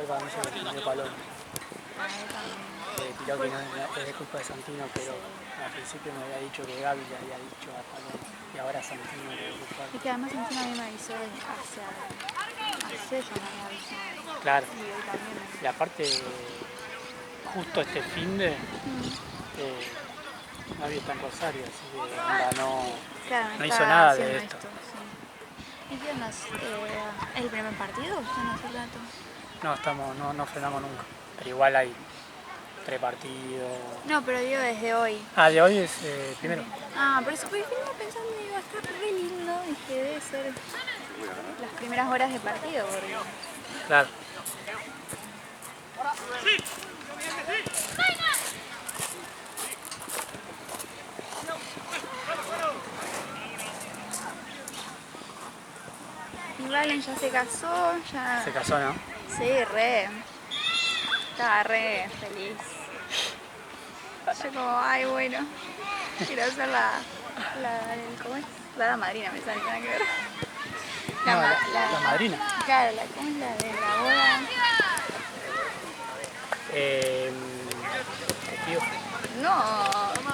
igual para mí se me dio Paloma. Tiró que no es de culpa de Santino, pero al principio me había dicho que Gaby le había dicho a Paloma y ahora Santino le dio culpa. Es que además Santino a mí me avisó hace ya me había avisado. Claro. Y hoy también me... Y aparte, justo este finde, Gaby está en Rosario, así que onda, Claro, no hizo nada haciendo de esto. Sí. ¿Y qué onda? ¿Es el primer partido o están hace rato? No frenamos nunca, pero igual hay prepartidos. No, pero digo desde hoy. Ah, de hoy es primero. Ah, por eso fui pensando que iba a estar re lindo y que debe ser las primeras horas de partido. Porque... Claro. Y Valen ya se casó, ya... Se casó, ¿no? Sí, re. Estaba re feliz. Yo como, ay, bueno, quiero hacer ¿cómo es? La madrina, me sale, nada que ver. La madrina. Claro, ¿cómo es la de la boda? Testigo. No,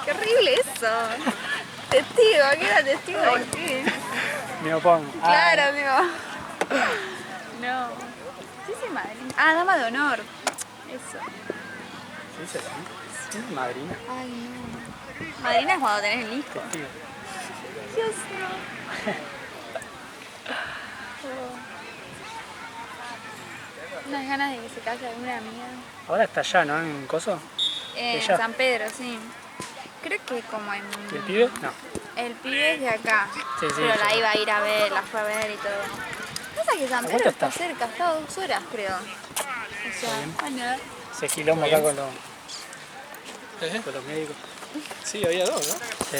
qué horrible eso. Testigo, ¿qué era testigo de qué? Me opongo. Claro, amigo. No. Sí, sí, madrina. Ah, dama de honor. Eso. ¿Se dice así? Sí, madrina. Ay, no. Madrina es cuando tenés el hijo. Testigo. Dios, no. Unas ganas de que se case alguna amiga. Ahora está allá, ¿no? En Coso. En ¿Ella? San Pedro, sí. Creo que como en... ¿Y el pibe? No. El pibe es de acá. Sí, pero la sí. iba a ir a ver, la fue a ver y todo. Pasa que San Pedro está cerca, está a 2 horas, creo. O sea, bueno. Se quilombo acá con los médicos. Sí, había dos, ¿no? Sí.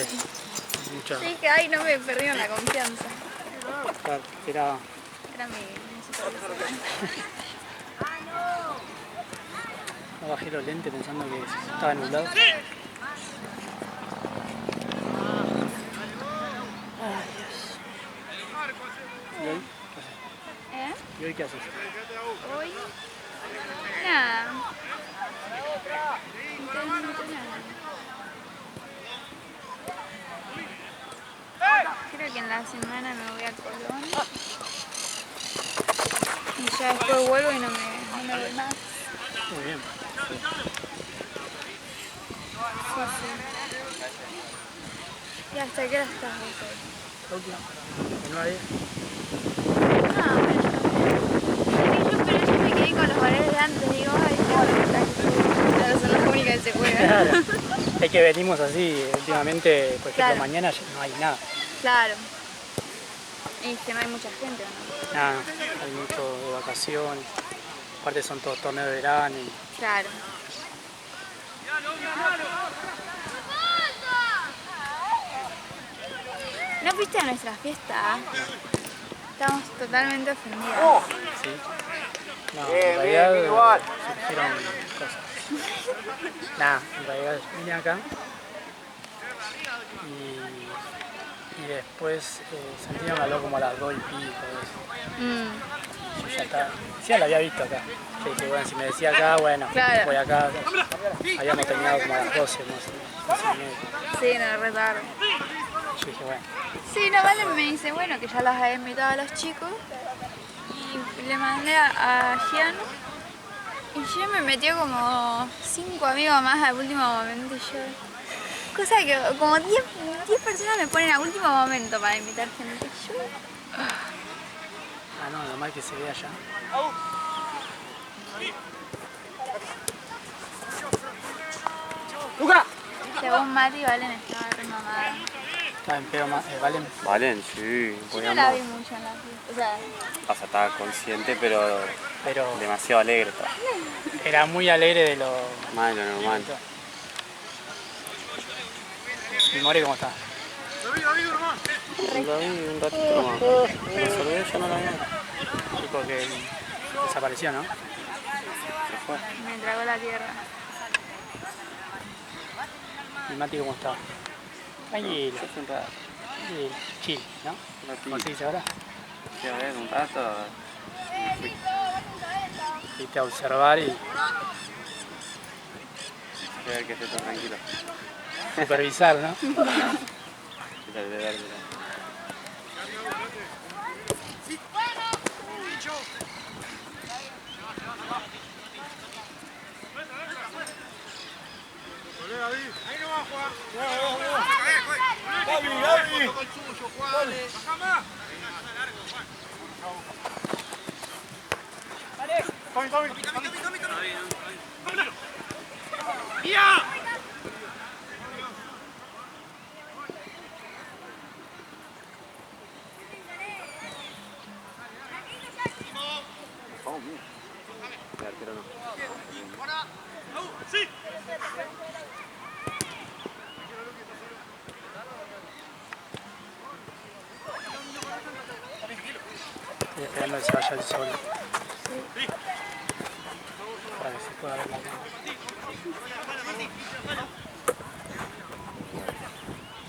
Mucho. Sí, que ay, no me perdieron la confianza. Claro, era Mi supervisor. no bajé los lentes pensando que estaba nublado. Ay, Dios. ¿Y hoy qué haces? ¿Eh? ¿Y hoy qué haces? Hoy. Nada. Literalmente nada. Creo que en la semana me voy a Colón. Y ya después vuelvo y no me voy más. Muy bien. Sí. ¿Y hasta qué hora estás vos hoy? La última. ¿De 9 a 10? Ah, bueno, pero yo me quedé con los horarios de antes, digo, ay, claro, son las únicas que se juegan. Claro. Es que venimos así, últimamente, por ejemplo, Claro. mañana ya no hay nada. Claro. Y que no hay mucha gente, ¿o no? Nada, hay mucho de vacaciones. Aparte son todos torneos de verano. Claro. ¿No fuiste a nuestra fiesta? Estamos totalmente ofendidas. Sí. No, en realidad surgieron cosas. Nada, en realidad vine acá y después Santino me habló como a las 2 y pico de eso. Yo ya estaba, ya la había visto acá. Yo dije, bueno, si me decía acá, bueno, Claro. voy acá. Habíamos terminado como a las 12, más o menos. Sí, no, re tarde. Yo dije, bueno, Sí, no, Vale me dice, bueno, que ya los había invitado a los chicos. Y le mandé a Gian. Y yo me metió como 5 amigos más al último momento y yo... Cosa que como 10 personas me ponen a último momento para invitar gente. Yo... ah no, normal que se vea allá. ¡Luca! Según Mati, Valen estaba re mamada. Estaba en pedo más, ¿Valen? Valen, sí. Yo no la vi mucho en la fiesta. O sea, estaba consciente, pero Pero demasiado alegre estaba. era muy alegre de lo... Más de lo normal. ¿Y More cómo está? Lo vi un ratito nomás. Me saludé, ya no la vi. Sí, porque desapareció, ¿no? Se fue. Me tragó la tierra. ¿Y Mati cómo está? Tranquilo, Yo fui un rato. chill, ¿no? Un ¿Cómo se ratito. dice ahora? Fui a ver un rato. Y fui. ¿Y ¿viste? A observar y A ver que esté todo tranquilo. supervisar, ¿no? Dale. Ahí no va a jugar. Gaby. Baja más. Tommy. ¡Ya! El arquero no. ¡Sí! Estoy esperando que se vaya el sol. Para que se pueda ver la cámara.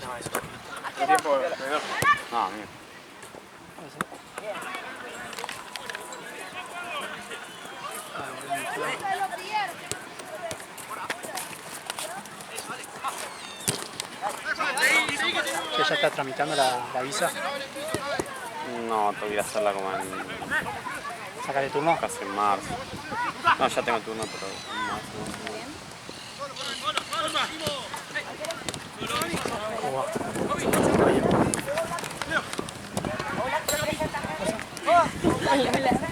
No, eso. ¿Qué tiempo? No, mira. ¿Que ya está tramitando la visa? No, tengo que ir a hacerla como en ¿Sacar el turno? casi en marzo. No, ya tengo turno, pero en marzo.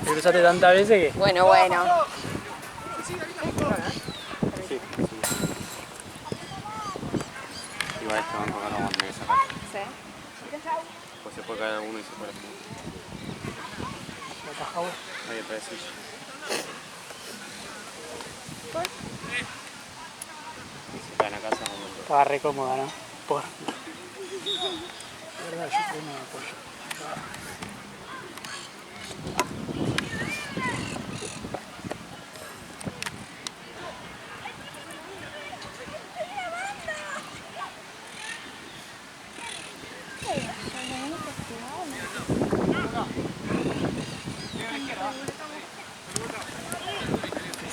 Te cruzaste tantas veces que... Bueno. Sí. Igual este banco acá lo vamos a tener que sacar. Sí. Pues se puede caer uno y se puede hacer. Ahí otra vez silla. Y se cae en la casa como el... Estaba re cómoda, ¿no? Por... De verdad, yo creo que no me apoyo.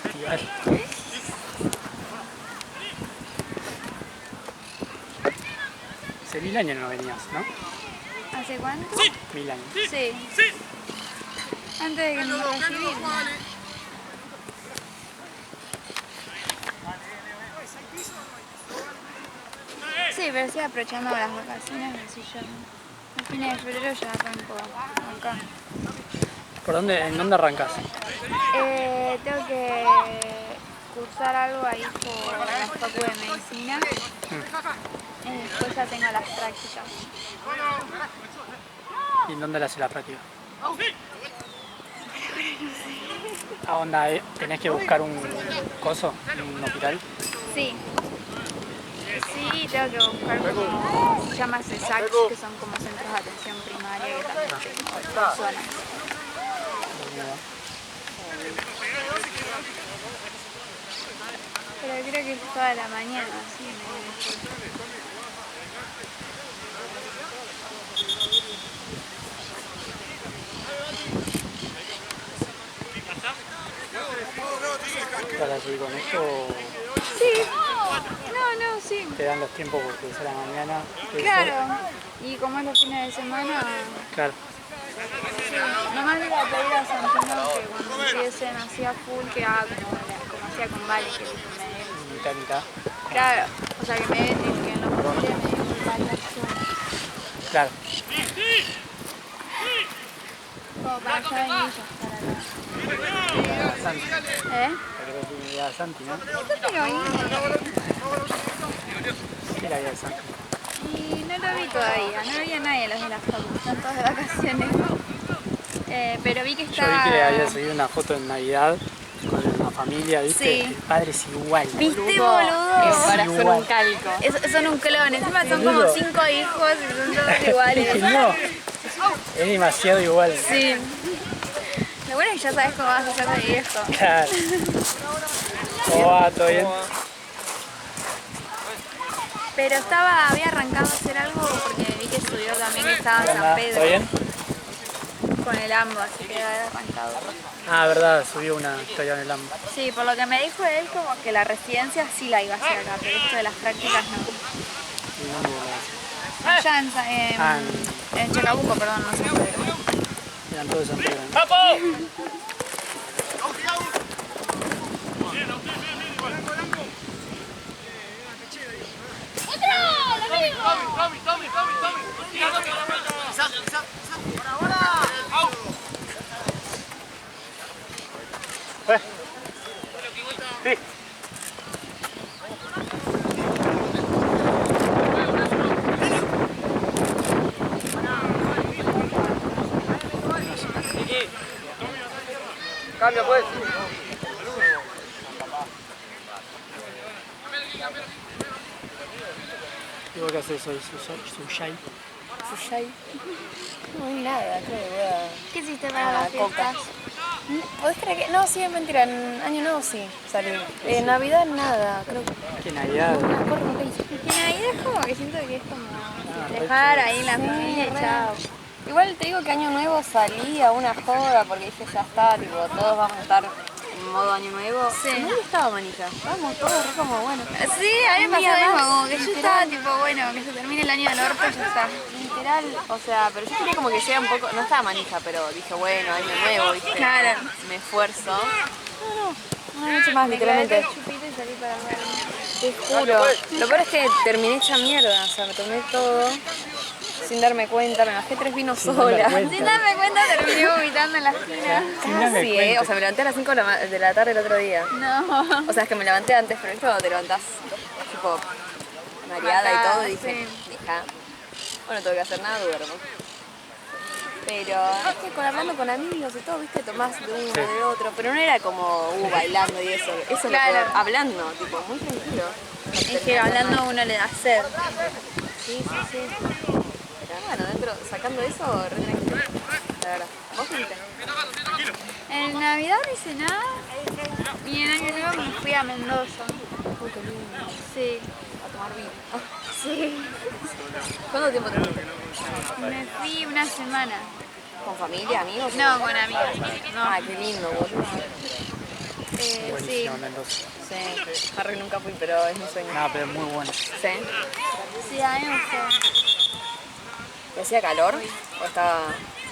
Festival. Hace 1000 años no venías, ¿no? ¿Hace cuánto? 1000 años. Sí. Antes de que nos recibimos. Sí, pero estoy aprovechando las vacaciones, así ya. A fines de febrero ya arranco acá. ¿En dónde arrancas? Tengo que cursar algo ahí por la facu de medicina. Después ya tengo las prácticas. ¿Y en dónde le haces la práctica? ¿A dónde tenés que buscar un coso? ¿Un hospital? Sí. Sí, tengo que buscar como se llama CESAC, que son como centros de atención primaria que también zonas. Pero creo que es toda la mañana, así me ¿Para seguir con esto? Sí, no, sí. Te dan los tiempos porque es a la mañana. Claro, y como es los fines de semana, Claro. nomás le iba a pedir a Santino que cuando empiecen así a full, que haga como hacía con Vale, que me Mitad, mitad. claro, o sea que me que en los posibles me den varias zonas. Claro. Como para allá y ella estar acá. Santi. ¿Eh? Creo que tiene idea de Santi, ¿no? Yo tengo ahí. ¿Qué es la idea de Santi? Y no lo vi todavía, no vi a nadie los de la facu, están todos de vacaciones. Pero vi que Yo está... vi que había subido una foto en Navidad con una familia, ¿viste? Sí. El padre es igual. ¿Viste, Es boludo? para hacer un calco. Son un clon, encima son como 5 hijos y son todos Dije, iguales. no, es demasiado igual. Sí. Lo bueno es que ya sabes cómo vas a ser de viejo. Claro. ¿Cómo va? ¿Todo bien? Pero había arrancado a hacer algo porque vi que subió también que estaba en San ¿Todo Pedro. bien? con el AMBO, así que haber arrancado. Ah, verdad, subió una historia en el AMBO. Sí, por lo que me dijo él, como que la residencia sí la iba a hacer acá, pero esto de las prácticas no. ¿Y dónde lo hace? Allá en Chacabuco, perdón, no sé qué. Eran todos de San Pedro. Sí. Cambia pues. ¿Y vos qué haces hoy? ¿Suyai? Suyai. No hay nada, creo que voy a... ¿Qué hiciste para las Coca. fiestas? ¿Podés creer que...? No, sí, es mentira. En Año Nuevo sí salí. En Navidad nada, creo que... ¿Qué Navidad? No me acuerdo qué hice. Es que Navidad es como que siento que es como dejar ahí en la familia y chao. Igual te digo que Año Nuevo salí a una joda porque dije ya está, tipo, todos vamos a estar en modo Año Nuevo. Sí. ¿Dónde estaba Manilla? Estábamos todos re como, bueno. Sí, a mí me pasó día lo mismo, más, como que yo literal. estaba tipo, bueno, que se termine el año del orto y ya está. Literal, o sea, pero yo quería como que sea un poco, no estaba manija, pero dije, bueno, Año Nuevo, ¿viste? Claro. Me esfuerzo. Una noche más, literalmente. Chupito y salí para el bar. Te juro. Lo peor es que terminé hecha mierda, o sea, me tomé todo sin darme cuenta, me bajé 3 vinos Sin darme sola. cuenta. Sin darme cuenta terminé vomitando en la esquina. Sin darme Casi, cuenta. o sea, me levanté a las 5 de la tarde el otro día. No. O sea, es que me levanté antes, pero viste cuando te levantás tipo mareada y todo, y dije, hija, bueno, no tengo que hacer nada, duermo. Pero es que hablando con amigos y todo, viste, tomás de uno, Sí. de otro, pero no era como bailando y eso es lo Claro. peor. Hablando, tipo, muy tranquilo. Es que hablando uno le da sed. Sí. Pero bueno, dentro, sacando eso, re tranquilo. La verdad. ¿Vos qué hiciste? En Navidad no hice nada y en Año Nuevo me fui a Mendoza. Uy, qué lindo. Sí. A tomar vino. Sí. ¿Cuánto tiempo te fuiste? Me fui una semana. ¿Con familia, amigos? No, con amigas. No. Ah, qué lindo, boludo. Sí. Buenísimo, Mendoza. Sí. Harry nunca fui, pero es mi sueño. No, pero es muy bueno. Sí. Sí, a mí me gustó. ¿Y hacía calor? ¿O estaba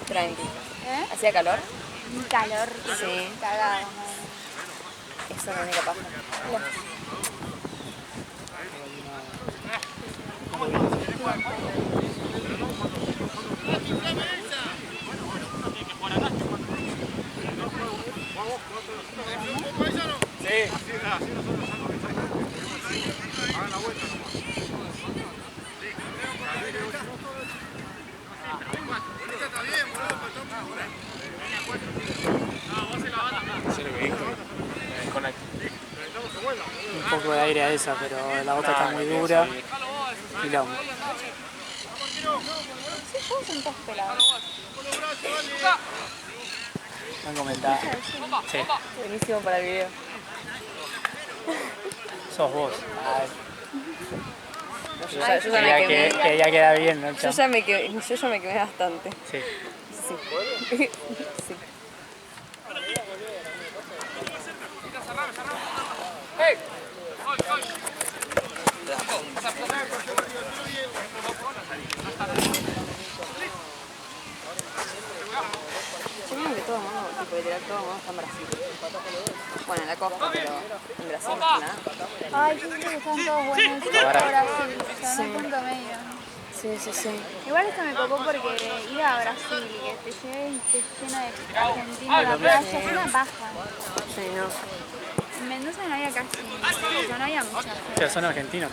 tranqui? ¿Eh? ¿Hacía calor? Un calor. Sí. Cagado. Eso es la única paja. Un poco de aire a esa, pero la otra está muy dura. Quilombo. Sí, todos son todos pelados. No comentar. Sí, Buenísimo para el video. sos vos. Ay, Yo ya me quemé. que ya queda bien, ¿no? Yo ya me quemé bastante. Sí. Sí. Sí. Yo creo que todo el mundo, tipo literal, todo el mundo está en Brasil. Bueno, en la costa, pero en Brasil no está nada. Ay, yo siento que están todos buenos por Brasil. O sea, no hay punto medio. Sí. Igual esto me tocó porque ir a Brasil y que te lleve y te llena de argentinos a la playa es una paja. Sí, no. En Mendoza no había casi, o sea, no había mucha gente. Pero son argentinos.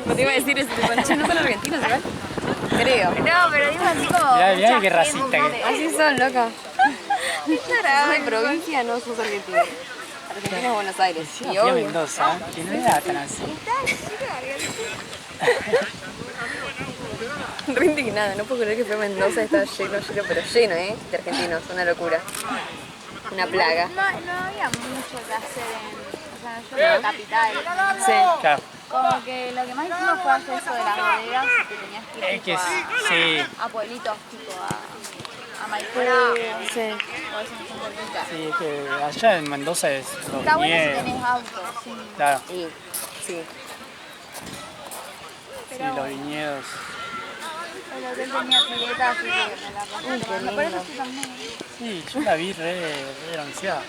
No te iba a decir eso, tipo, ¿no son argentinos igual? Creo. No, pero digo así como. Mirá, mirá mucha qué racista gente. que- Así son, loca. Qué Sos tarado. de provincia, no sos argentino. Argentina es Buenos Aires. Sí, Y fui a obvio. Mendoza, que no era tan así. Está lleno de Re indignada, no puedo creer que fue a Mendoza y estaba lleno, pero lleno, de argentinos, una locura. Una plaga. No había mucho que hacer o sea, yo en la capital. Sí. Claro. Como que lo que más hicimos fue hacer eso de las bodegas, que tenías que ir Es que tipo, sí. a pueblitos, tipo a Maipú. Sí. O eso no está cerquita. Sí, es que allá en Mendoza es los Está bueno si viñedos. tenés auto, sí. Claro, Y, sí. sí, los viñedos. El hotel tenía pileta, así que me la pasé tomando. Por eso estoy también. Sí, yo la vi re bronceada.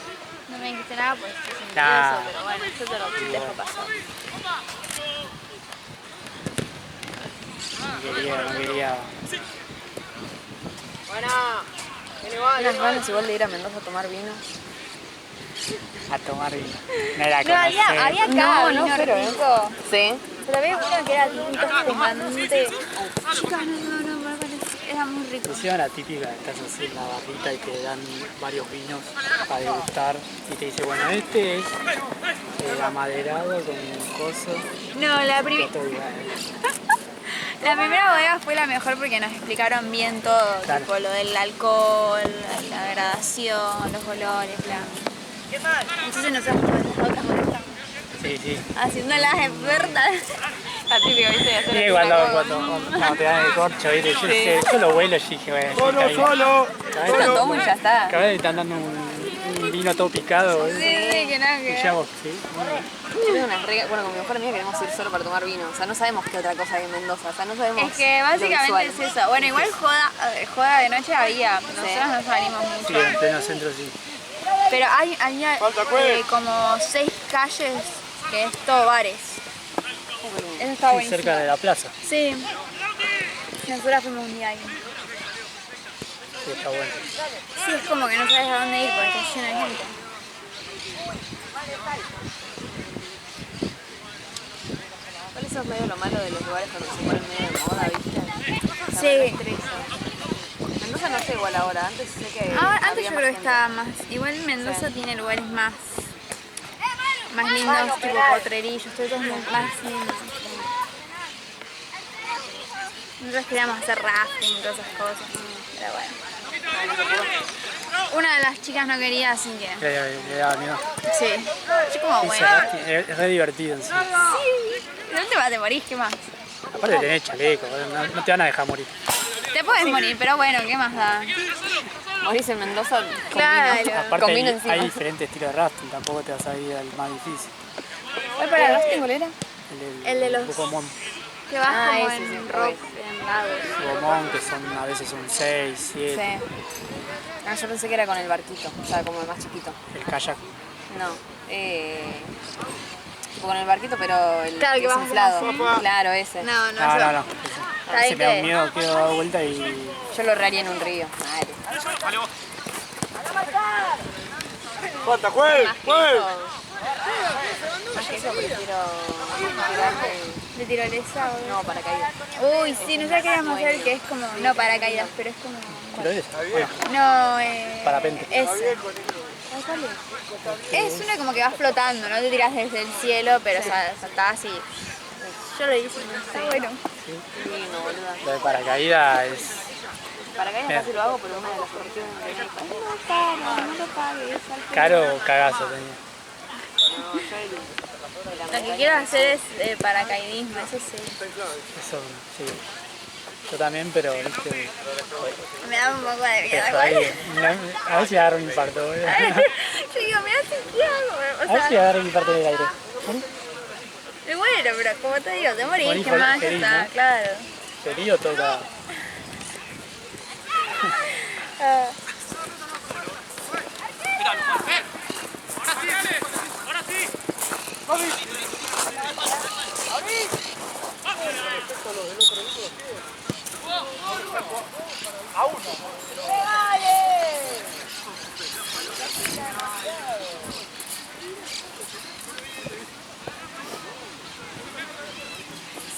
No me dijiste nada, pues estoy sin Nah. eso, pero bueno, yo te lo dejo pasar. No quería. Unas ganas igual de ir a Mendoza a tomar vino. A tomar vino. No era No, había acá No, vino no, pero- rico. Sí. Pero había uno que era típico espumante. Chicas, no, era muy rico. Encima la típica, estás así en la barrita y te dan varios vinos para degustar y te dice, bueno, este es amaderado con coso. No, la primera bodega fue la mejor porque nos explicaron bien todo, Claro. tipo lo del alcohol, la gradación, los olores, bla. Entonces nosotros con las otras bodegas Sí. haciendo las expertas. La típica, ¿viste? De hacer Sí, así cuando la cosa. te dan el corcho, ¿viste? Yo lo vuelo y dije, bueno, Solo. Yo lo tomo y ya está. Acá te están dando un vino todo picado, Sí, que nada que Y ver. ya vos, sí. Yo tengo unas reglas, bueno, con mi mejor amiga queremos ir solo para tomar vino. O sea, no sabemos qué otra cosa hay en Mendoza. O sea, no sabemos. Es que básicamente lo es visual. eso. Bueno, igual joda de noche había, nosotros no salimos Sí, mucho. en pleno centro sí. Pero hay como 6 calles que es todo bares. Eso está Sí, buenísimo. cerca de la plaza. Sí. Nosotros fuimos un día ahí. Sí, está bueno. Sí, es como que no sabes a dónde ir porque está lleno de gente. Igual eso es medio lo malo de los lugares cuando se ponen medio de moda, ¿viste? La Sí. verdad estresa. Mendoza no sé igual ahora, antes sé que. Ahora, antes había yo más creo que gente. estaba más. Igual Mendoza tiene lugares más lindos, tipo potrerillos, todo es más lindo. Nosotros queríamos hacer rafting y todas esas cosas. Pero bueno. Una de las chicas no quería, así que. Le daba miedo. Sí. Yo como Sí, bueno. es re divertido en sí. Sí. De última te morís, ¿qué más? Aparte tenés chaleco, no te van a dejar morir. Te puedes morir, pero bueno, ¿qué más da? Morís en Mendoza con Claro. vino. Aparte Con vino hay encima. diferentes estilos de rafting, tampoco te vas a ir al más difícil. ¿Cuál para el rafting cuál era? El de los- Bocomón. Que vas Ah, como ese, en sí, rock, ese. en lagos. Bocomón, que son a veces son 6, 7. Sí. Ah, yo pensé que era con el barquito, o sea, como el más chiquito. El kayak. No. Tipo con el barquito, pero el Claro, que vas inflado. así. Claro, ese. No, No, yo- no, no. Está Se bien me da que- un miedo, quiero dar vuelta y... Yo lo rearía en un río. Madre. Falta, juez. Más que eso prefiero tirarme. de tirolesa o... No, paracaídas. Uy, sí, nosotros queríamos hacer que es como, no paracaídas, pero es como... ¿Pero es? Bueno, No, Parapente. ese. Es uno como que vas flotando, no te tiras desde el cielo, pero saltás y... Yo lo hice, está bueno. Divino, boluda. lo de paracaídas es... Paracaídas casi lo hago, pero una de las cuestiones de mi país. No lo pagues, Caro o cagazo tenía. No, yo el Lo que quiero hacer es paracaidismo, eso sí. Eso, sí. Yo también, pero viste... Me da un poco de miedo Eso igual. ahí, a ver si agarro un infarto, boludo. Yo digo, me hace A ver o si sea, agarro un infarto en el aire. me muero, pero como te digo, te morís, Morís ¿qué por- más? Ya feliz, está, ¿no? claro. Ferido toca. Ah. Ahora sí.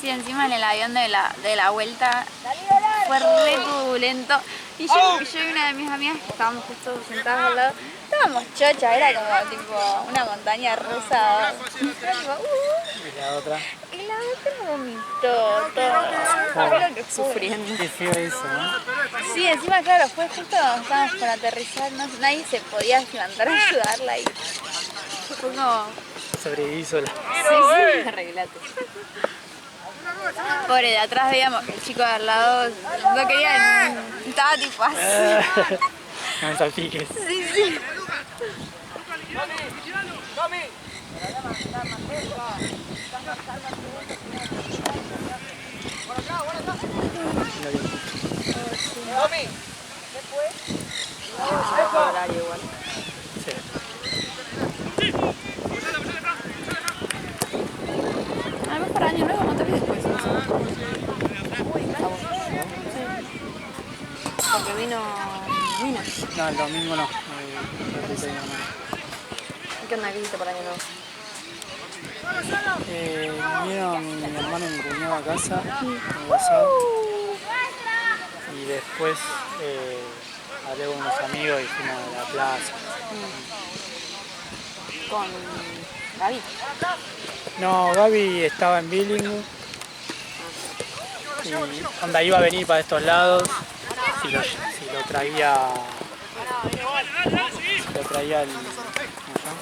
Sí, encima en el avión de la vuelta fue re turbulento. Y yo y una de mis amigas que estábamos justo sentadas al lado, estábamos chochas, era como tipo una montaña rusa. Y la otra. Y la otra vomitó todo. Fue lo que fue. sufriendo. Qué feo eso, ¿no? Sí, encima claro, fue justo cuando estábamos por aterrizar, nadie se podía levantar a ayudarla y fue como... Sobreviví sola. Sí, arreglate. Pobre, de atrás veíamos que el chico de al lado no quería, estaba tipo así. No me salpiques. Sí, sí. Horario igual. Sí. Además para año nuevo no te vi después. Porque vino. No, el domingo no. ¿Qué onda que hiciste para año nuevo? Vinieron mi hermano y mi cuñado a casa el sábado, y después hablé con unos amigos y fuimos a la plaza. Con Gaby. No, Gaby estaba en Billingham y onda iba a venir para estos lados si lo traía el, ¿cómo se llama?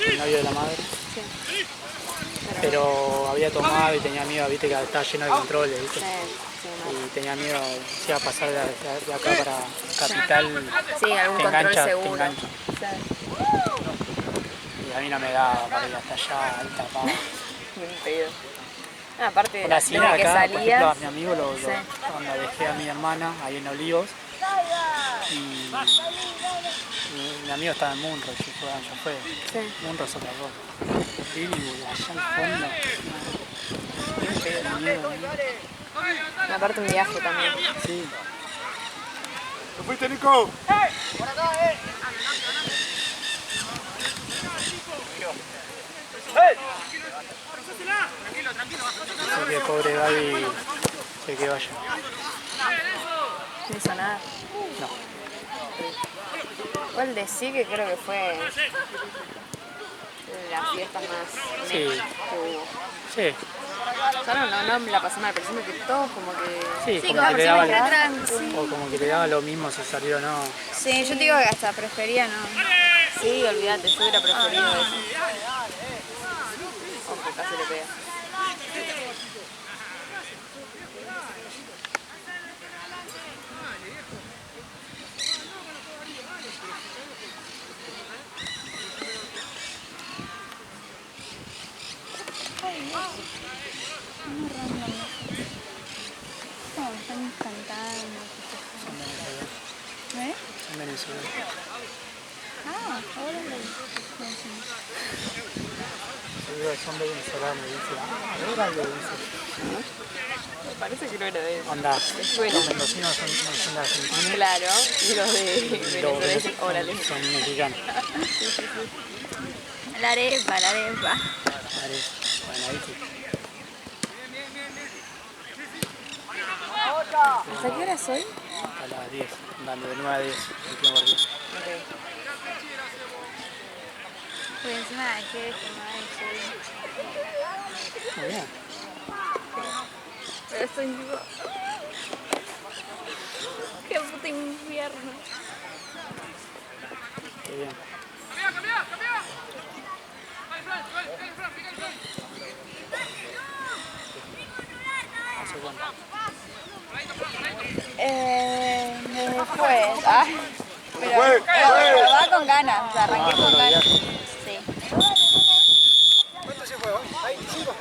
El novio de la madre. Sí. Pero había tomado y tenía miedo, viste que estaba lleno de controles, ¿viste? Sí, Y tenía miedo, si iba a pasar de acá para Capital, sí, algún te control engancha, seguro. te engancha. Sí. Y a mí no me daba para ir hasta allá, alta pava. Bien pedido. Aparte de La la cena que acá, por ejemplo, a salías. mi amigo cuando dejé a mi hermana ahí en Olivos, y mi amigo estaba en Munro, yo fue. Sí. Munro es otra cosa. Billywood, allá al fondo. Aparte un viaje también. Sí. ¿Te fuiste, Nico? Así que pobre Gaby se quedó allá. No hizo nada. No. Igual de sí que creo que fue de las fiestas más Sí. que hubo. Sí. O sea, no me la pasé mal, pero siento que todos como que... Sí, Sí, como como que le que daba me quedé tranqui. o como que le daba lo mismo si salió o no. Sí, yo te digo que hasta prefería no. Sí, olvídate, yo hubiera preferido eso. Aunque casi le pega. No, están cantando. ¿Eh? En Venezuela. Ah, ahora lo Digo, son venezolanos, dice, era algo dice. Me parece que no era de eso. Onda, Bueno. los mendocinos son de Argentina. Claro, y los de Y los Venezuela dicen órale. son mexicanos. La arepa, la arepa. Vale, bueno, ahí sí. ¿Hasta qué hora es hoy? A las 10, dando de 9 a 10, el último partido. Okay. Porque encima de que no hay soy. Muy bien. Pero estoy tipo... ¡Qué puto infierno! Qué bien. ¿Hace cuánto? Desde jueves. Ah, pero va con ganas, o sea, arranqué con ganas. Sí. ¿Cuánto se fue? ¿25?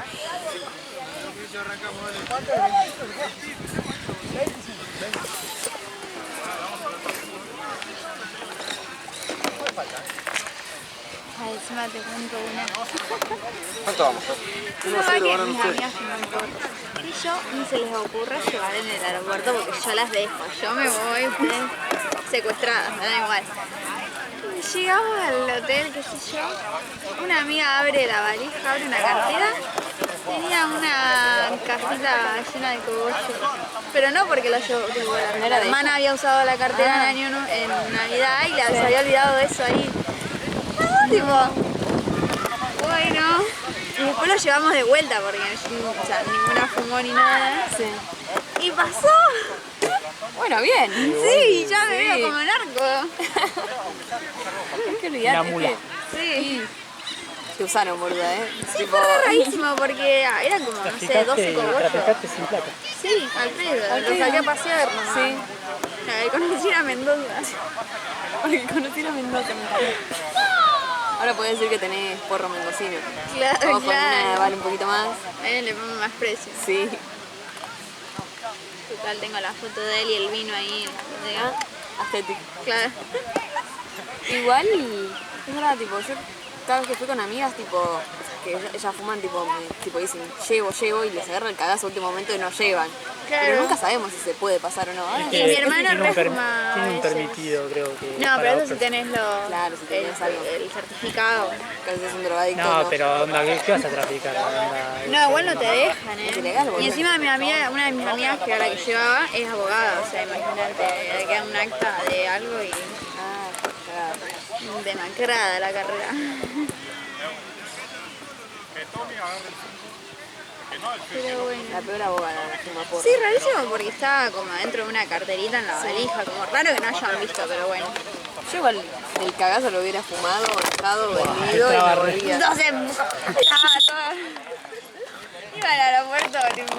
Ay, encima te cuento una. ¿Cuánto vamos? No va que mis amigas que no importa. Y yo ni se les ocurre llevar en el aeropuerto porque yo las dejo. Yo me voy, ustedes secuestradas, me da igual. Y llegamos al hotel, qué sé yo. Una amiga abre la valija, abre una cartera. Tenía una cajita llena de cogollos. Pero no porque lo llevó, tipo, la hermana había usado la cartera en Navidad y se había olvidado de eso ahí. No, tipo, bueno. Y después lo llevamos de vuelta porque o sea, ninguna fumó ni nada. Sí. Y pasó. Bueno, bien. Sí, ya me veo como narco. Es que olvidate. Una mula. Sí. Te usaron, boluda, Sí, fue rarísimo porque eran como, no sé, 12 cogollos. Traficaste sin plata. Sí, al pedo. Lo saqué a pasear. Sí. Conocí a Mendoza. Porque conocí a Mendoza, me encantó. Ahora podés decir que tenés porro mendocino. Claro, O con una vale un poquito más. Le pongo más precio. Sí. Total, tengo la foto de él y el vino ahí en la bodega. Aesthetic. Claro. Igual, es verdad, tipo, yo cada vez que fui con amigas, tipo, que ellas fuman, tipo dicen, llevo, y les agarra el cagazo a último momento y no llevan. Claro. Pero nunca sabemos si se puede pasar o no. Ahora Es Y que mi hermano tiene refuma tiene un a veces. permitido, creo que. No, para pero eso otros. si tenés Claro, si tenés algo. el certificado. que a veces es un drogadicto. No, pero onda, ¿qué vas a traficar? Onda, No, igual no te dejan, Es ilegal, boludo. Y encima mi amiga, una de mis amigas que era la que llevaba, es abogada. O sea, imagínate, le queda un acta de algo y Ah, cagado. demacrada la carrera. Pero bueno. La peor abogada, la fuma porro. Sí, rarísimo porque estaba como dentro de una carterita en la valija, como raro que no hayan visto, pero bueno. Yo igual del cagazo lo hubiera fumado, entrado, vendido y estaba me re- volvía. Entonces, estaba todo. Iba al aeropuerto, tipo.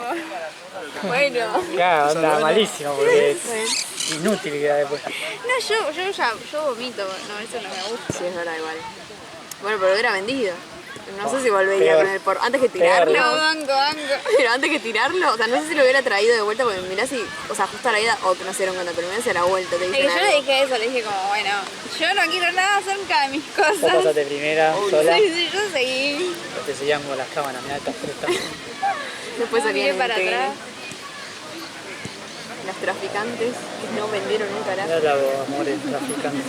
Bueno. Claro, onda, malísimo, porque es inútil que después. No, yo vomito, no, eso no me gusta. Sí, es verdad, igual. Bueno, pero lo hubiera vendido. No sé si volvería Peor. con el porro. Antes que tirarlo. No, banco. Pero antes que tirarlo, o sea, no sé si lo hubiera traído de vuelta porque mirá si, o sea, justo a la ida, o que no sé cuando terminó se la vuelta, te Es dicen que yo algo. le dije eso, le dije como, bueno, yo no quiero nada cerca de mis Vos cosas. pasaste primera, sola, Sí, yo seguí. te seguían con las cámaras, mirá estas prestas. Después No, miré salían para en TN. atrás. Las traficantes que no vendieron un carajo. Mirá la amores traficantes.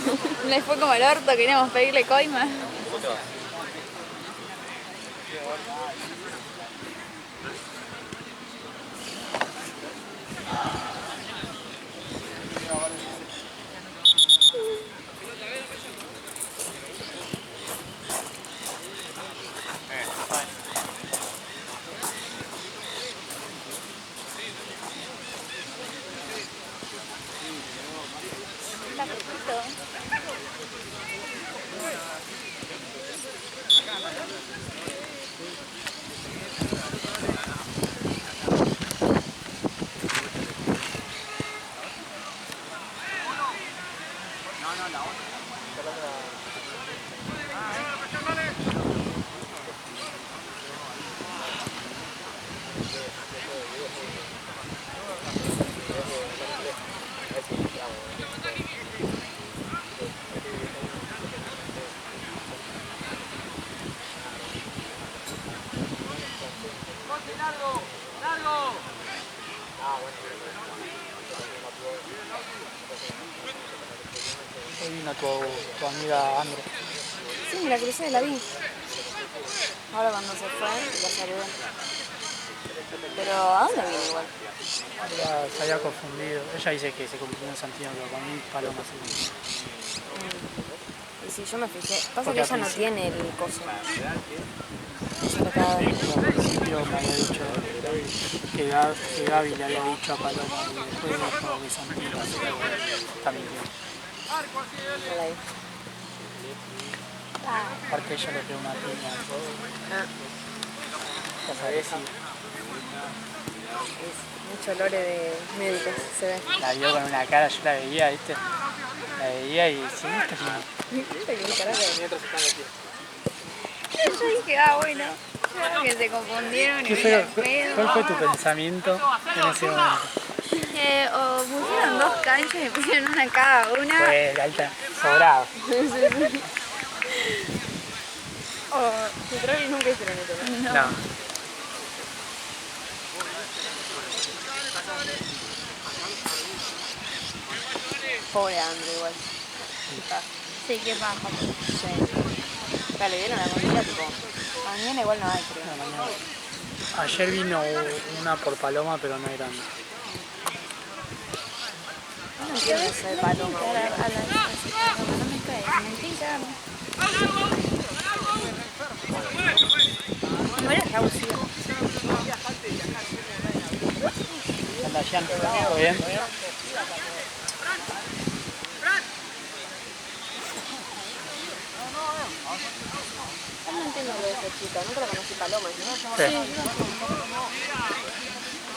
Les fue como el orto, queríamos pedirle coima. Hoy vino tu amiga Andrea. Sí, me la crucé, la vi. Ahora cuando se fue, la saludé. Pero, ¿a dónde vine igual? Ella se había confundido. Ella dice que se confundió en Santiago, pero para mí Paloma sí. Y si yo me fijé, pasa Porque que ella al no principio- tiene el coso. Siento cada vez que Al principio me había dicho que Gaby le había dicho a Paloma y después dijo que Santiago está mintiendo. no la vi. Aparte ella le pegó una piña. Ah, Ya sabés si mucho lore de médicos se ve. la vio con una cara, yo la veía, ¿viste? La veía y decía, ¿qué está Yo dije, bueno, claro que se confundieron y ¿Qué vine al fue, pedo. ¿Cuál fue tu pensamiento en ese momento? O pusieron dos canchas y pusieron una cada una. Fue de alta, sobrado. Su troll nunca hicieron eso, ¿no? No. Pobre Andrew igual. Sí, qué baja. Sí. Claro, le dieron la comida tipo. Mañana igual no hay, creo. La mañana. Ayer vino una por Paloma, pero no eran. No entiendo eso de paloma. A la no me cae, mentira. Bueno, es abusivo. ¿Qué onda, Gian? ¿Todo bien? No entiendo lo de chica, nunca la conocí Paloma, ¿no? Sí.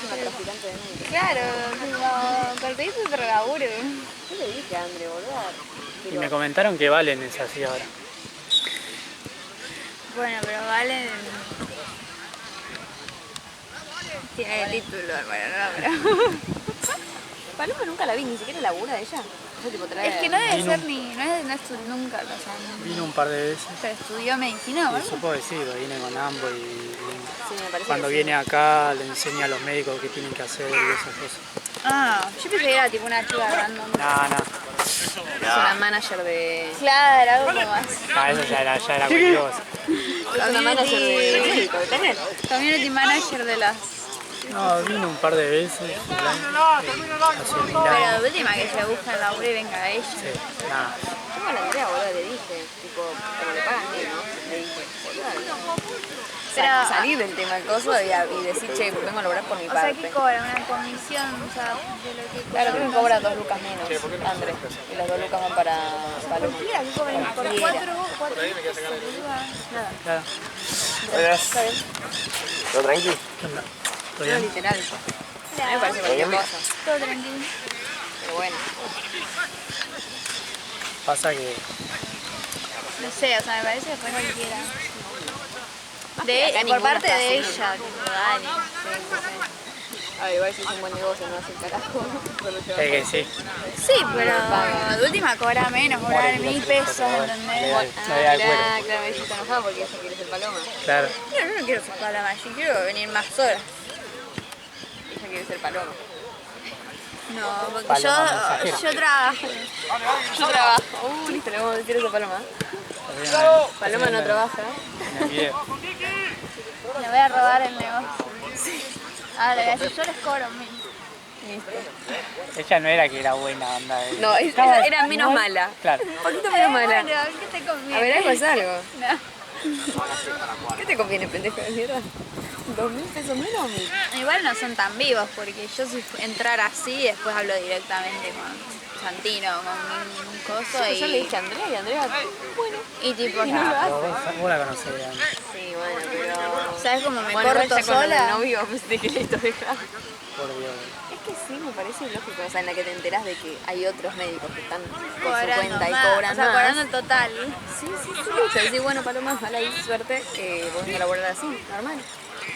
Es una traficante de mente. Claro, como cortadito de otro laburo. Yo le dije a André, boludo. Y me comentaron que Valen es así ahora. Bueno, pero Valen tiene título, bueno, no, pero... Paloma nunca la vi, ni siquiera labura ella. O sea, tipo, trae... Es que no debe Vino- ser ni... no estudió nunca, o sea, Vino un par de veces. pero estudió medicina, Y ¿verdad? supongo que sí, porque viene con Ambo y Sí, me parece cuando que viene acá le enseña a los médicos qué tienen que hacer y esas cosas. Ah, yo pensé que era tipo una chica random. No. sí. Es una manager de... Claro, algo como así. Ah, eso ya era cualquier cosa. Es una manager de médico, de tener. Community manager de las... No, vino un par de veces. Hace 1000 Pero años. de última que se busca el laburo y venga ella. Sí, nada. Yo a la Andrea, boludo, le dije, tipo, como le pagan bien, ¿no? Le dije, boludo. Pero- Salir del tema del coso y decir, che, vengo a lograr por mi O sea, parte. que cobra una comisión, o sea, de lo que Claro, creo que cobra 2 lucas menos, Andrés. Y las 2 lucas van para Paloma. Mira, que cobran por Cualquiera. 4 Claro. Está bien. ¿Todo tranqui? ¿Qué onda? ¿Todo No, bien? literal. A mí me parece cualquier cosa. Todo tranquilo. Pero bueno. Pasa que No sé, o sea, me parece que fue cualquiera. Acá Por ninguna parte está de así. ella, tipo, dale. A ver, igual si es un buen negocio, no hace el carajo. Pero te va a es que sí. Sí, pero de última cobra menos, cobra 1000 pesos, ¿entendés? No había cuero. claro, me dijiste enojada porque ella quiere ser Paloma. Claro. Yo no quiero ser paloma, yo quiero venir más sola. Ella quiere ser Paloma. No, porque Paloma mensajera. yo trabajo. Yo trabajo. Listo, le vamos a decir eso a Paloma. Paloma no trabaja. En el video. Le voy a robar el negocio. Ah, le voy a decir, yo les cobro 1000. Listo. Ella no era que era buena onda. No, esa era menos igual. mala. Claro. Un poquito menos mala. Bueno, ¿qué te conviene? A ver, algo es algo. No. ¿Qué te conviene, pendejo de mierda? ¿2.000 pesos menos o 1.000? Igual no son tan vivos, porque yo si entrar así, después hablo directamente con Santino, con un coso Yo le y... dije a Andrea y Andrea, bueno. Y tipo, Ah, pero vos la conocés de antes. Sí, bueno, pero... ¿sabes cómo me Bueno, igual corto ya con lo del sola? novio, pues dije, listo, deja. Por Dios. Es que sí, me parece ilógico, o sea, en la que te enterás de que hay otros médicos que están por su Cobrando cuenta y más, cobran o sea, más. cobrando el total. Sí. O sea, decís, bueno, Paloma, ojalá y suerte, vos venís a laburar así, normal.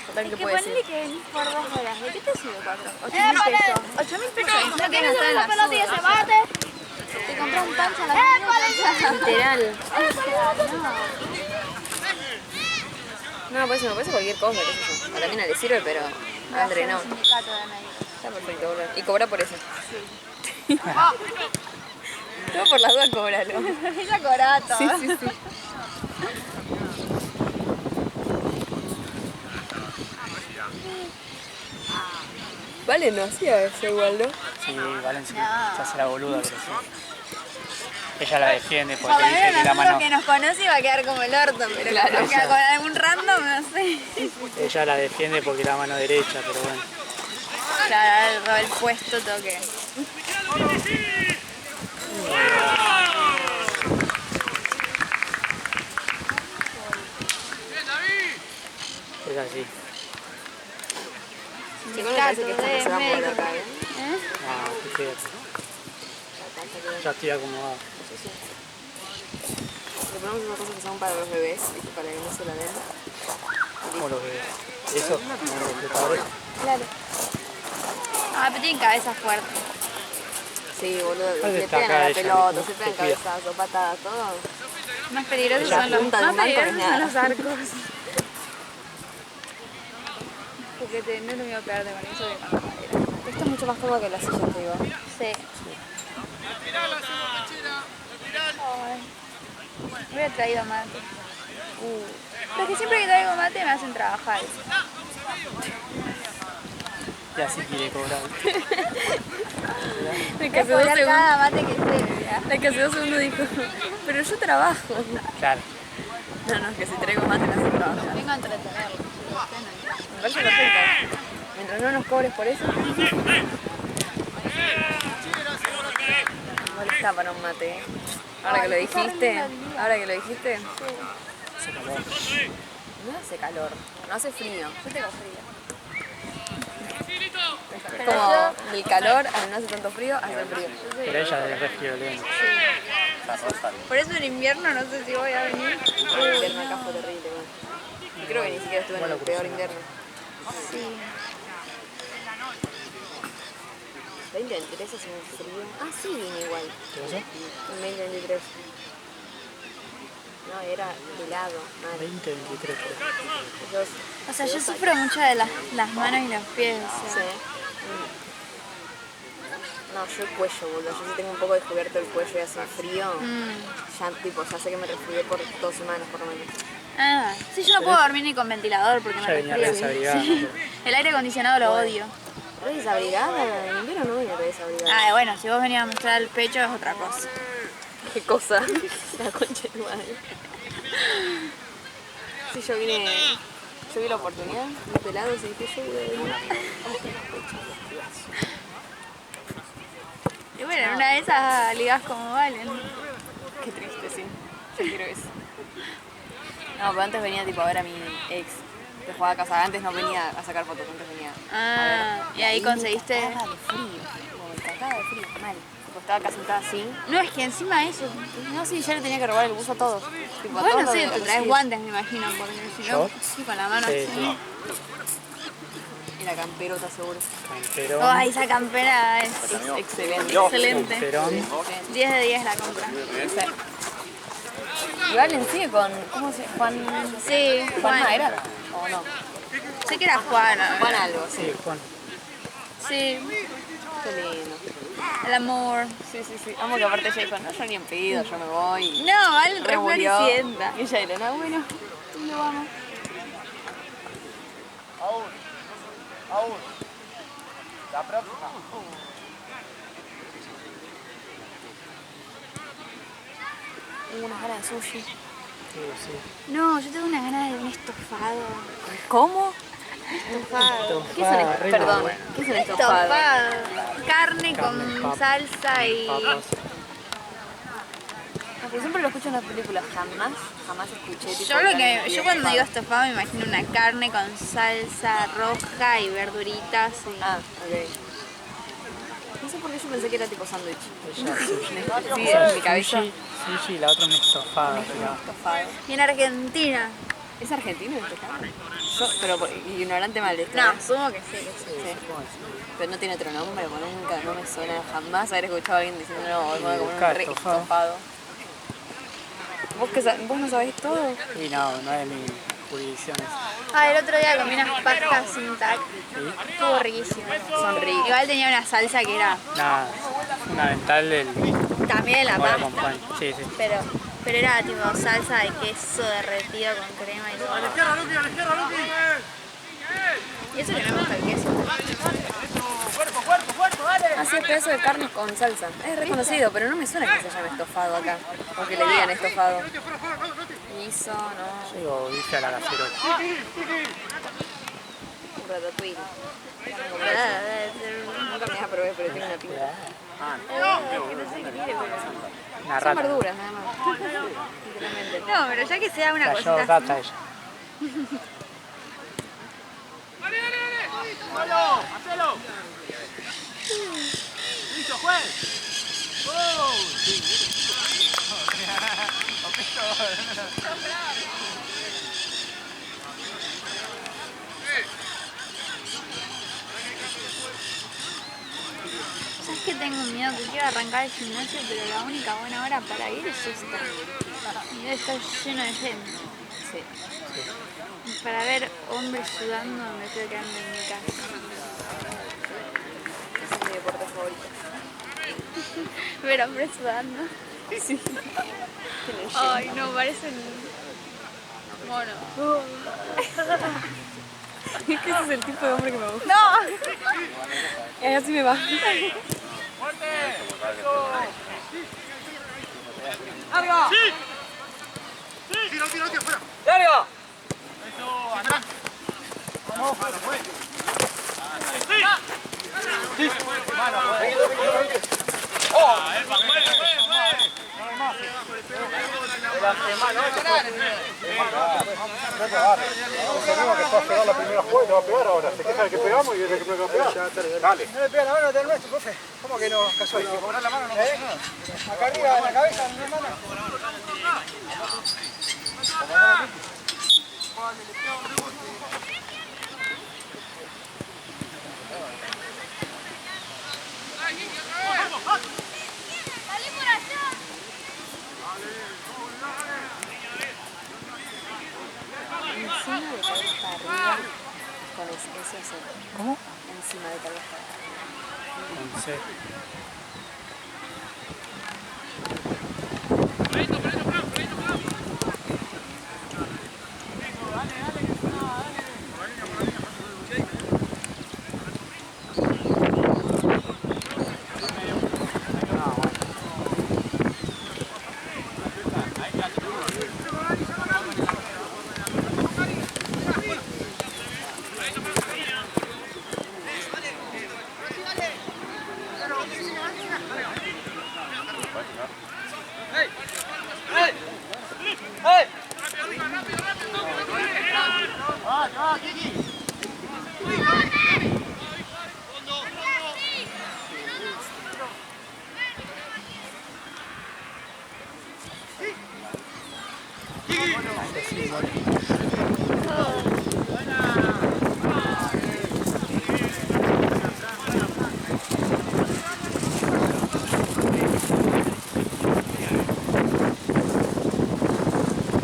Total, Es ¿qué que puede ponele ser? que venís por 2 horas. ¿De qué te sirve 4? 8.000 pesos. 8.000 pesos. No tienes estar en la soda. Te compras un pancho a la mañana. Literal. No, por eso me parece cualquier cosa, qué sé yo. A la mina le sirve, pero a André no. Sindicato de médicos. Está perfecto, boludo. Y cobra por eso. Sí. Todo por las dudas, cóbralo. Ella cobraba todo. Sí. Vale, no hacía eso igual, ¿no? Sí, Valencia se hace la boluda, pero sí. Ella la defiende Por porque lo dice menos que la nosotros mano. que nos conoce va a quedar como el orto, pero Claro. con algún random, no sé. Ella la defiende porque la mano derecha, pero bueno. Claro, robó el puesto, toque. Es así. Sí, me parece que esto no se va a poder médico. acá, ¿eh? Ah, qué feo. Ya estoy acomodado. Le ponemos unas cosas que son para los bebés, ¿viste? Para que no se la den. ¿Cómo lo ves? ¿Eso? ¿Cómo lo preparé? Claro. Ah, pero tienen cabeza fuerte. Sí, boludo, ¿Dónde le está pegan acá a la ella? pelota, se pegan Te cuida. cabezazos, patadas, todo. Más peligrosos La son los, punta de más un banco peligrosos no es son nada. los arcos. Porque no es lo mismo pegarte con eso que con la madera. Esto es mucho más cómodo que la silla, te digo. Sí. Ay. Hubiera traído mate. Pero es que siempre que traigo mate me hacen trabajar. Y así quiere cobrar. La Voy que a hace 2 cobrar segundos, cada mate que esté. la que hace 2 segundos dijo, pero yo trabajo. Claro. No, que si traigo mate me hace trabajar. Vengo a entretenerlo. Me parece perfecto. Mientras no nos cobres por eso. Igual está para un mate, ¿eh? Ahora que lo dijiste, No hace calor, no hace frío. Yo tengo frío. Es como del calor al no hace tanto frío, hace frío. Pero ella es re friolenta. Por eso en invierno no sé si voy a venir. El invierno acá fue terrible, bueno. Y creo que ni siquiera estuve en el peor invierno. Sí. 2023 hace un frío. Ah, sí, vine igual. ¿Qué pasó? En 2023. No, era helado, madre. 2023. Dos, O sea, yo sufro mucho de las manos y los pies. O sí. sea. No, yo el cuello, boludo. Yo sí tengo un poco descubierto el cuello y hace frío. Ya, tipo, ya sé que me resfrié por 2 semanas por lo menos. Ah, sí, yo no puedo dormir ni con ventilador porque me Ya venía re resfrío. desabrigada. Sí. El aire acondicionado lo odio. ¿Re desabrigada? En invierno no vine re desabrigada. Ah, bueno, si vos venías a mostrar el pecho es otra cosa. ¿Qué cosa? La concha de tu madre. Sí, yo vi la oportunidad, vi pelados y dije yo voy a venir. Y bueno, en una de esas ligas como Valen. Qué triste, sí. Yo quiero eso. No, pero antes venía tipo a ver a mi ex que jugaba a casa. Antes no venía a sacar fotos, antes venía Ah, y ahí conseguiste. Me cagaba de frío, como me cagaba de frío, mal. Tipo, estaba acá sentada así. No, es que encima eso. No, sí, ya le tenía que robar el buzo a todos. Tipo, a Bueno, todos sí, los te de- traes sí. guantes, me imagino, porque si no, ¿Yo? sí, con la mano Sí, así. sí. Era camperota seguro. Camperón. Ay, esa campera es Excelente. excelente. Camperón. 10 de 10 la compra. Y Valen sigue con, ¿cómo se llama? Sí, Juan Juan. Maera, ¿o no? Sé que era Juan. Juan algo, sí. Sí, Juan. Sí, Qué lindo. el amor. Sí, sí, sí. Amo que aparte ella dijo, no, yo ni en pedido, yo me voy. No, vale, Re re murió. floricienta. Y ella era, no, bueno, lo amo. La próxima. Tengo unas ganas de sushi. Sí, sí. No, yo tengo una gana de un estofado. ¿Cómo? Estofado. ¿Qué son estos? re Perdón, bueno. ¿qué son estos pados? Estofado. Carne Carne, con salsa y... Papas. No, porque siempre lo escucho en las películas, jamás escuché. Tipo, Yo, carne yo cuando digo estofado. estofado me imagino una carne con salsa roja y verduritas. Y... Ah, ok. No sé por qué yo pensé que era tipo sándwich. Ella sushi. Sí, Esa en mi cabeza. Sushi y la otra una estofada. mirá. Estofado. Y en Argentina. ¿Es argentino el estofado? Yo, pero ignorante mal esto. No, ¿eh? asumo que sí. Sí. Pero no tiene otro nombre, porque nunca, no me suena jamás haber escuchado a alguien diciendo, no, voy a comer Buscar un re estofado. estofado. ¿Vos no sabés todo? Y no es de mi jurisdicción. Ah, el otro día comí unas pastas sin tac. Estuvo riquísimo. Son ricos. Igual tenía una salsa que era Nada, fundamental el también la cómo lo pasta. acompaña. Sí, sí. Pero era tipo salsa de queso derretido con crema y todo. A la izquierda, Luqui. Y eso que no me gusta el queso. Cuerpo, dale. Así es pedazo de carne con salsa. Es reconocido, pero no me suena que se llame estofado acá. O que le digan estofado. Guiso, no. Yo digo bife a la cacerola. Un ratatouille. Ah, debe ser Nunca me la probé, pero tiene una pinta. Una Son rata. verduras nada más. Literalmente. No, pero ya que sea una Cayó cosita rata así. ella. Hacelo. Listo, juez. ¿Sabes que tengo miedo? Que quiero arrancar el gimnasio, pero la única buena hora para ir es esta. Y debe estar lleno de gente. Sí. Y para ver hombres sudando me estoy quedando en mi casa. Ese es mi deporte favorito. Ver hombres sudando. Sí. Ay, no, parecen mono. Es que ese es el tipo de hombre que me gusta. ¡No! Así me va. ¡Larga! Sí. Tiro, fuera. ¡Larga! Eso, atrás. Vamos, fue. Sí. Mano, fue. que fue a pegar la primera jugada y te va a pegar ahora. Se queja de que pegamos y de que no va a pegar. Dale. No le pega la mano del nuestro, profe. ¿Cómo que no? Casual. Si cobrar la mano no pasa nada. Acá arriba, en la cabeza, mi hermano. Encima de cabeza para arriba, con eso hacer. ¿Cómo? Encima de cabeza para arriba. No sé.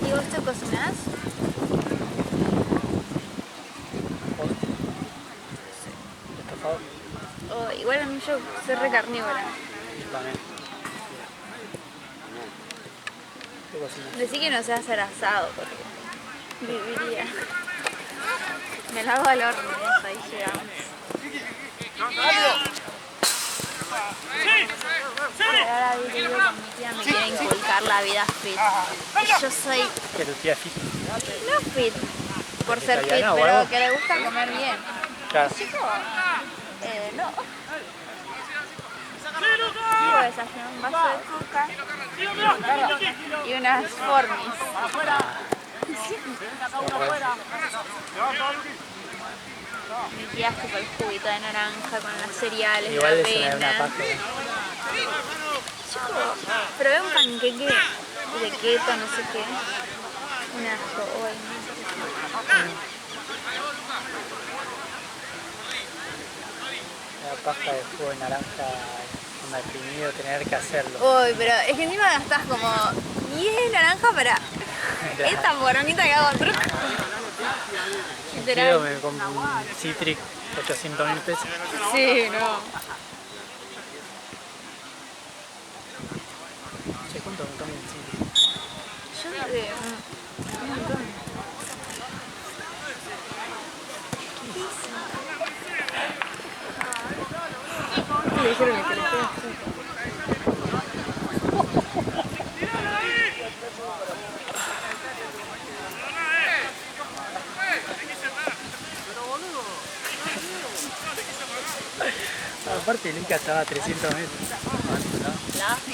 ¿Y vos te cocinás? ¿Estafado? O igual a mí yo soy re carnívora. Yo también. ¿Qué cocinas? Decí que no sé hacer asado porque viviría. Me lavo al horno y hasta ahí llegamos. Ahora vivo con mi tía, me quiere inculcar la vida fit. Y yo soy ¿Qué tu tía fit? no fit por ser fit, ¿Vegetariana o pero algo? que le gusta comer bien. Claro. Chico, no. Puedo desayunar un vaso de azúcar y unas formis. Mi tía es tipo el juguito de naranja con las cereales, Igual la es una avena. paja. Chico, probé un panqueque de keto, no sé qué. Un asco, hoy La paja de jugo de naranja con deprimido tener que hacerlo. Uy, pero es que encima gastás como 10 naranjas para esta boronita que hago truco. Yo Literal. me compro un Citric, 800.000 pesos. Sí, no. Che, ¿cuánto me tomo un Citric? Yo un montón. Le dijeron que le queda Aparte el Inca estaba a 300 metros.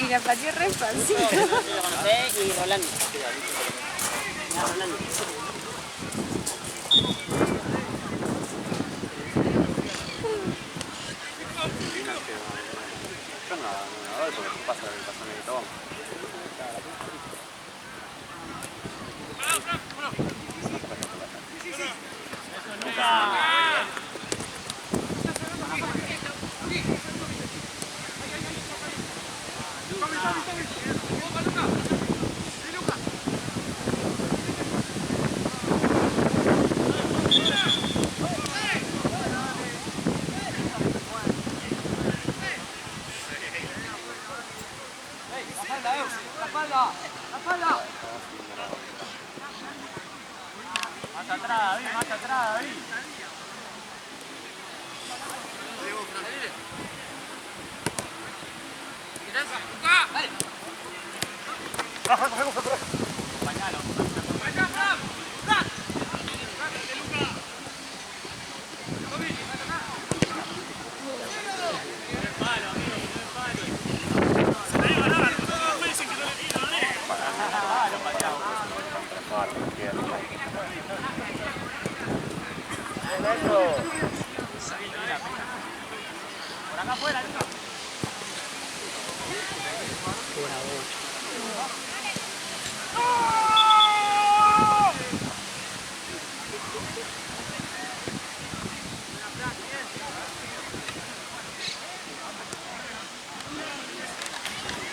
y la pateé re fácil. Y Rolando. Rolando. Yo no doy porque pasa el todo. Más atrás, David, más atrás, David. Qué buena bocha.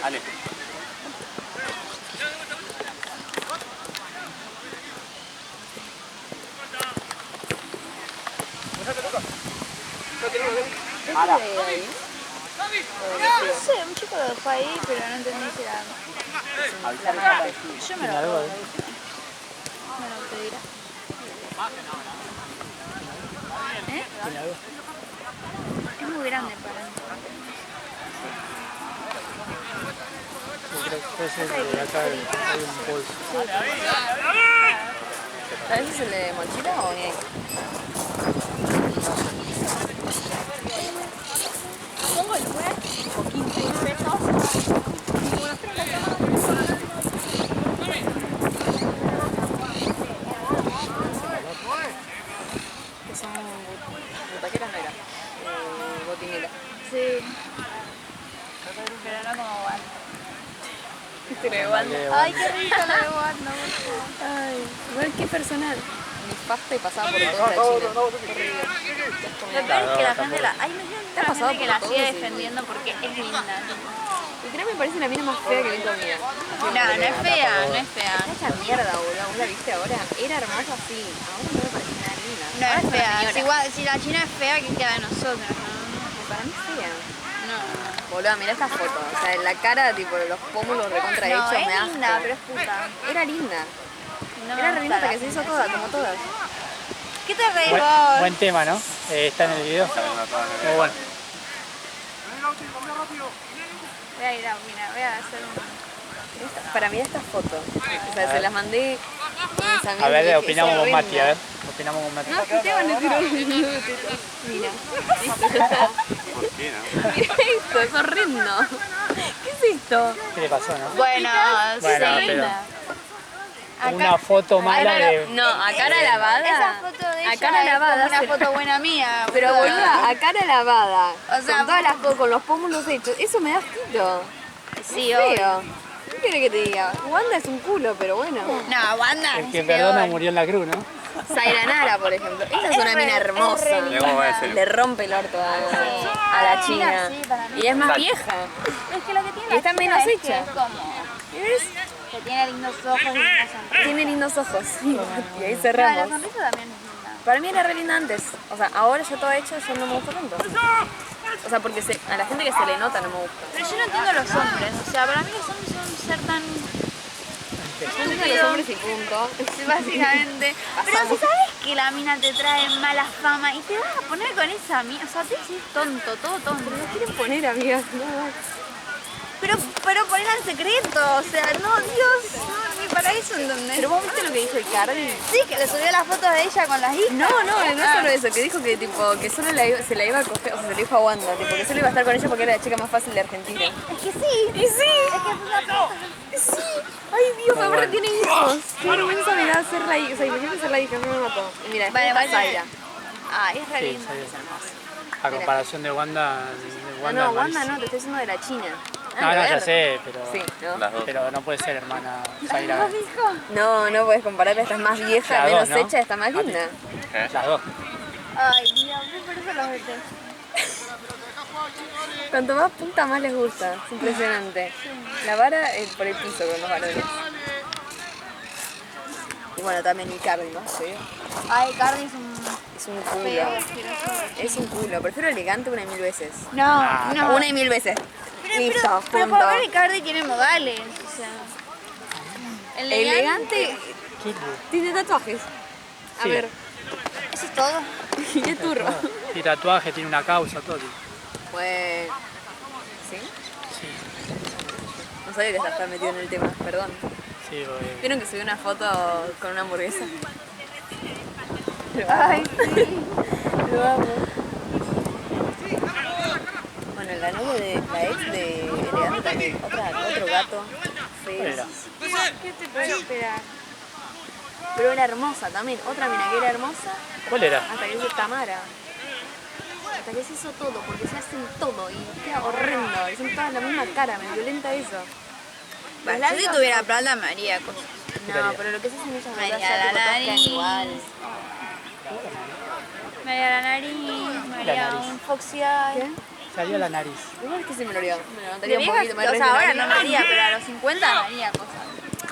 Ale. No sé, un chico lo dejó ahí, pero no entendí si era... Yo me ¿Tiene lo algo? me lo pedirá. ¿Tiene algo? Es muy grande para mí. Yo creo que puede ser de acá hay un bolso. ¿A veces el de mochila o ni ahí? Pongo el web, tipo 15 pesos. Que son butaqueras, no era. Botinera. Sí. Pero no como guante. Este lo de Wanda. Ay, qué rico lo de guante. Ay, igual qué personal. Nefasta y pasaba por toda la China. Horrible. Lo peor es que la gente la... Ay, me ¿Te ha pasado gente que por la todo sigue ese defendiendo porque es linda. Y creo que me parece la mina más fea que vi en toda mi vida. No, no es fea, no es fea. Esa mierda, boludo. ¿Vos la viste ahora? Era hermosa así. Ahora no me parece nada linda. No Ahora es fea. una Si, señora. igual, si la china es fea, ¿qué queda de nosotros? Para mí es fea. No. Boludo, mirá esta foto. O sea, en la cara, tipo, los pómulos recontra No, hechos, es me da linda, asco. pero es puta. Era linda. No me Era gusta re linda la que se hizo china. toda, como todas. ¿Qué te reís Buen, vos? buen tema, ¿no? Está en el video. Muy bueno. Voy a ir a, mira, voy a hacer un... Para mí esta foto. O sea, se las mandé a mis amigos. A ver, y dije, opinamos es con Mati, horrenda. a ver. Opinamos con Mati. No, que Esteban le tiró el nudo de teta. Mira. ¿Por qué no? Mira esto, es horrendo. ¿Qué es esto? ¿Qué le pasó, no? Bueno, Bueno, sí. pero Acá- una foto mala de... No, a cara lavada. Esa foto de ella a cara es lavada. como una foto buena mía. Pero boluda, a cara lavada. O sea, con todas las cosas, con los pómulos hechos. Eso me da asquito. Sí, Es obvio. feo. ¿Qué quiere que te diga? Wanda es un culo, pero bueno. No, Wanda. El que es perdona peor. murió en la cruz, ¿no? Sayranara, por ejemplo. Esa es una re- mina hermosa. es re linda. ¿Cómo va a ser? Le rompe el orto a la China. Sí, para mí. Y es más Exacto. vieja. Es que lo que tiene Y está la China menos es que hecha. es como... ¿Ves? Que tiene lindos ojos y linda sonrisa. Tiene lindos ojos. Y ahí No, la cerramos. sonrisa también es linda. Para mí era re linda antes. O sea, ahora ya todo hecho, yo no me gusta tanto. O sea, porque a la gente que se le nota no me gusta. Pero yo no entiendo a los hombres. O sea, para mí los hombres son un ser tan... Yo entiendo a los hombres y punto. Básicamente. Pero si sabes que la mina te trae mala fama y te vas a poner con esa mina, o sea, te decís tonto, todo tonto. No quieren poner, amigas. No. Pero ponela en secreto, o sea, no, Dios, no, ni para eso, ¿entendés? Pero vos viste lo que dijo el Cardi. Sí, que le subió las fotos de ella con las hijas. No es solo eso, que dijo que tipo que solo se la iba a coger, o sea, se le dijo a Wanda, tipo que solo iba a estar con ella porque era la chica más fácil de Argentina. Es que sí. Y sí, Es que es una foto. sí. Ay Dios, ahora tiene hijos. Qué vergüenza me da ser la hija, o sea, imagínate ser la hija, no me mató. Y mira, Vale, después está vale. Zaira. Ay, es re Sí, linda. sí. Es hermosa. A comparación de Wanda... Wanda No, es Wanda malísima. no, te estoy diciendo de la China. No, no, ya sé, pero... Sí, ¿no? Las dos. Pero no puede ser hermana Zaira. No puedes comparar, esta es más vieja, Las menos dos, ¿no? hecha, está más linda. ¿Eh? Las dos. Ay, Dios, por eso los detesto. Cuanto más punta, más les gusta. Es impresionante. La vara por el piso con los varones. Y bueno, también Icardi, ¿no? Sí. Ay, Cardi es un Es un culo. feo, asqueroso. Es un culo. Prefiero elegante una y mil veces. No, no. Una y mil veces. Listo, pero punto. por ver Cardi tiene modales, o sea. Elegante ¿Qué? tiene tatuajes. A Sí. ver, Eso es todo. qué turro. Y tatuaje, tiene una causa, todo. Pues. ¿Sí? Sí, No sabía que estás metido en el tema, perdón. sí, porque... ¿Vieron que subí una foto con una hamburguesa? Ay, Lo amo. Bueno, la novia de la ex de Elegante también. Otro gato feo. Era. ¿qué te puedo esperar? Pero era hermosa también. Otra mina que era hermosa ¿Cuál era? hasta que se hizo Tamara. Hasta que se hizo todo, porque se hacen todo y queda horrendo. Y son todas la misma cara, me violenta eso. Bueno, yo si tuviera plata me haría cosas. No, pero lo que se hacen ellos Me acá haría ya la tipo todas quedan nariz. igual. Me haría la nariz, me haría nariz. un foxy eye. ¿Qué? Salió la nariz. Igual es que se me lo olvidó. Me De levantaría un vieja, poquito, me o sea, ahora no me refinaría. haría, pero a los 50 me haría cosas.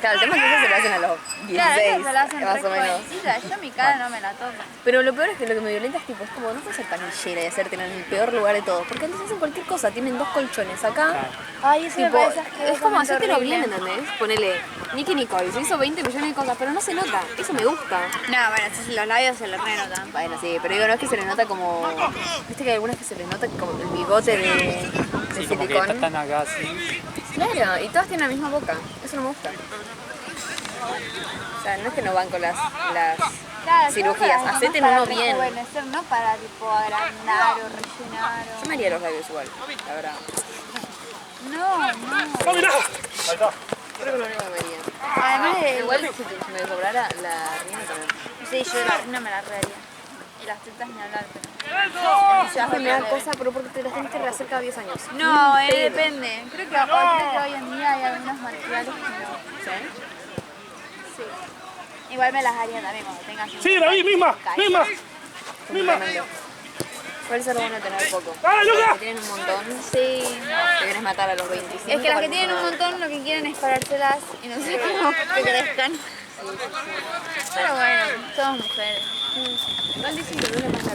Claro, el tema es que eso se lo hacen a los 16, Claro, esas se la hacen más re o menos. jovencita. Yo mi cara no me la toco. Pero lo peor es que lo que me violenta es tipo, es como, no puedes ser panillera y hacerte en el peor lugar de todos. Porque antes hacen cualquier cosa, tienen 2 colchones acá. Ay, eso Tipo, me parece es como hacértelo bien, ¿entendés? Ponele, Nicki Nicole, se hizo 20 millones de cosas, pero no se nota. Eso me gusta. No, bueno, si los labios se les renotan. Bueno, sí, pero digo, no es que se le nota como... Viste que hay algunas que se les nota como el bigote de Sí, como que está silicón. tan acá así. Claro, y todas tienen la misma boca. Eso no me gusta. O sea, no es que no van con las Claro, cirugías. no Hacete para uno bien. rejuvenecer, no para tipo agrandar o rellenar Yo me haría los labios igual, la verdad. No, no. ¡Ah, mirá! Ahí está. Creo que lo único que me haría. Además de... Igual si me sobrara la rina también. Sí, yo la no me la rearía. Y las tetas ni hablar, pero... Ya me da cosa, pero porque te las tenés que rehacer cada 10 años. No, Ni pedo. depende. Creo que hoy en día hay algunos materiales que no. ¿Sí? Sí. Igual me las haría también cuando tengas... Sí, David, misma, misma. Completamente. Puede ser bueno tener poco. ¡Dale, Luca! Los que tienen un montón, Sí. te querés matar a los 25. Es que las que parece tienen un nada. montón lo que quieren es parárselas y no sé cómo que crezcan. Pero bueno, somos mujeres. Igual dicen que duele más la